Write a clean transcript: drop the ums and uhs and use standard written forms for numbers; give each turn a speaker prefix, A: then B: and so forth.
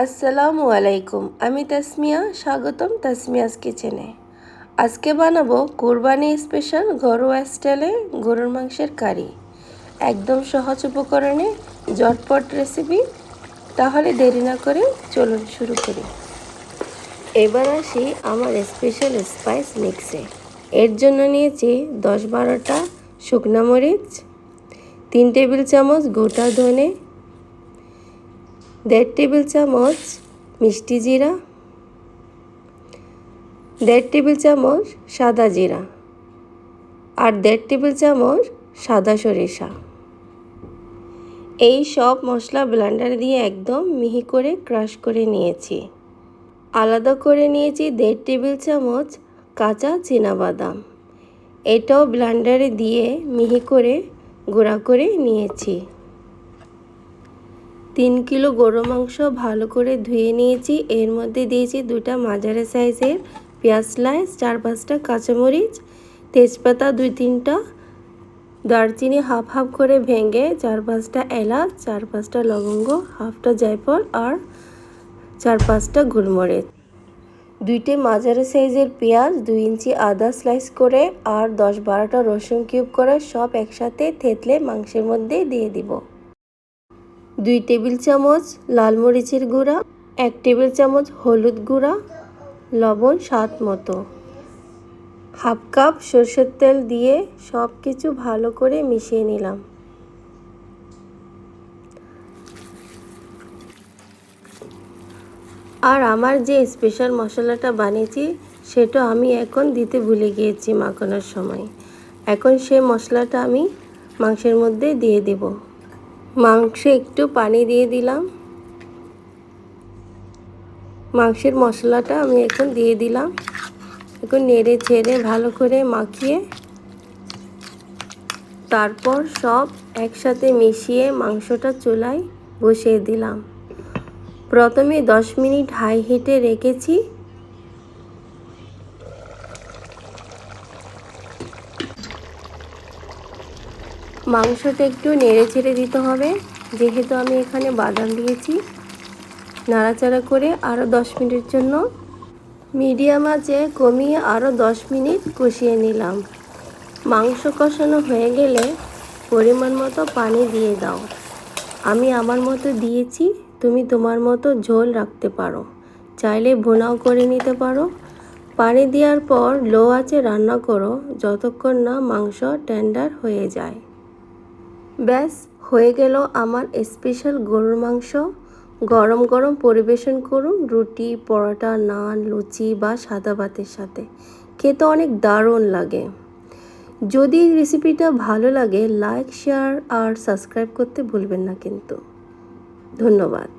A: আসসালামু আলাইকুম, আমি তাসমিয়া। স্বাগতম তাসমিয়াস কিচেনে। আজকে বানাবো কোরবানি স্পেশাল ঘরোয়া স্টাইলে গরুর মাংসের কারি। একদম সহজ উপকরণে ঝটপট রেসিপি। তাহলে দেরি না করে চলুন শুরু করি। এবার আসি আমার স্পেশাল স্পাইস মিক্সে। এর জন্য নিয়েছি 10-12টা শুকনো মরিচ, 3 টেবিল চামচ গোটা ধনে, 1.5 টেবিল চামচ মিষ্টি জিরা, 1.5 টেবিল চামচ সাদা জিরা আর 1.5 টেবিল চামচ সাদা সরিষা। এই সব মশলা ব্লেন্ডার দিয়ে একদম মিহি করে ক্রাশ করে নিয়েছি। আলাদা করে নিয়েছি 1.5 টেবিল চামচ কাঁচা চীনাবাদাম। এটাও ব্লেন্ডারে দিয়ে মিহি করে গুঁড়া করে নিয়েছি। 3 কিলো গরু মাংস ভালো করে ধুয়ে নিয়েছি। এর মধ্যে দিয়েছি 2টা মাঝারি সাইজের পেঁয়াজ স্লাইস, 4-5টা কাঁচামরিচ, তেজপাতা 2-3টা, দারচিনি হাফ হাফ করে ভেঙে, 4-5টা এলাচ, 4-5টা লবঙ্গ, হাফটা জায়ফল আর 4-5টা গোলমরিচ, 2টে মাঝারি সাইজের পেঁয়াজ, 2 ইঞ্চি আদা স্লাইস করে আর 10-12টা রসুন কিউব করে সব একসাথে থেতলে মাংসের মধ্যে দিয়ে দিব। 2 টেবিল চামচ লাল মরিচের গুঁড়া, 1 টেবিল চামচ হলুদ গুঁড়া, লবণ স্বাদ মতো, হাফ কাপ সরষের তেল দিয়ে সব কিছু ভালো করে মিশিয়ে নিলাম। আর আমার যে স্পেশাল মশলাটা বানিয়েছি সেটা আমি এখন দিতে ভুলে গিয়েছি মাখানোর সময়। এখন সেই মশলাটা আমি মাংসের মধ্যে দিয়ে দেব। মাংসে একটু পানি দিয়ে দিলাম। মাংসের মশলাটা আমি এখন দিয়ে দিলাম। এখন নেড়ে ছেড়ে ভালো করে মাখিয়ে তারপর সব একসাথে মিশিয়ে মাংসটা চুলায় বসিয়ে দিলাম। প্রথমে 10 মিনিট হাই হিটে রেখেছি। মাংসটা একটু নেড়ে ছেড়ে দিতে হবে, যেহেতু আমি এখানে বাদাম দিয়েছি। নাড়াচাড়া করে আরও 10 মিনিটের জন্য মিডিয়াম আঁচে কমিয়ে আরও 10 মিনিট কষিয়ে নিলাম। মাংস কষানো হয়ে গেলে পরিমাণ মতো পানি দিয়ে দাও। আমি আমার মতো দিয়েছি, তুমি তোমার মতো ঝোল রাখতে পারো, চাইলে ভুনাও করে নিতে পারো। পানি দেওয়ার পর লো আঁচে রান্না করো যতক্ষণ না মাংস টেন্ডার হয়ে যায়। ব্যাস হয়ে গেল আমার স্পেশাল গরুর মাংস। গরম গরম পরিবেশন করুন রুটি, পরোটা, নান, লুচি বা সাদা ভাতের সাথে। খেতে অনেক দারুণ লাগে। যদি রেসিপিটা ভালো লাগে লাইক, শেয়ার আর সাবস্ক্রাইব করতে ভুলবেন না কিন্তু। ধন্যবাদ।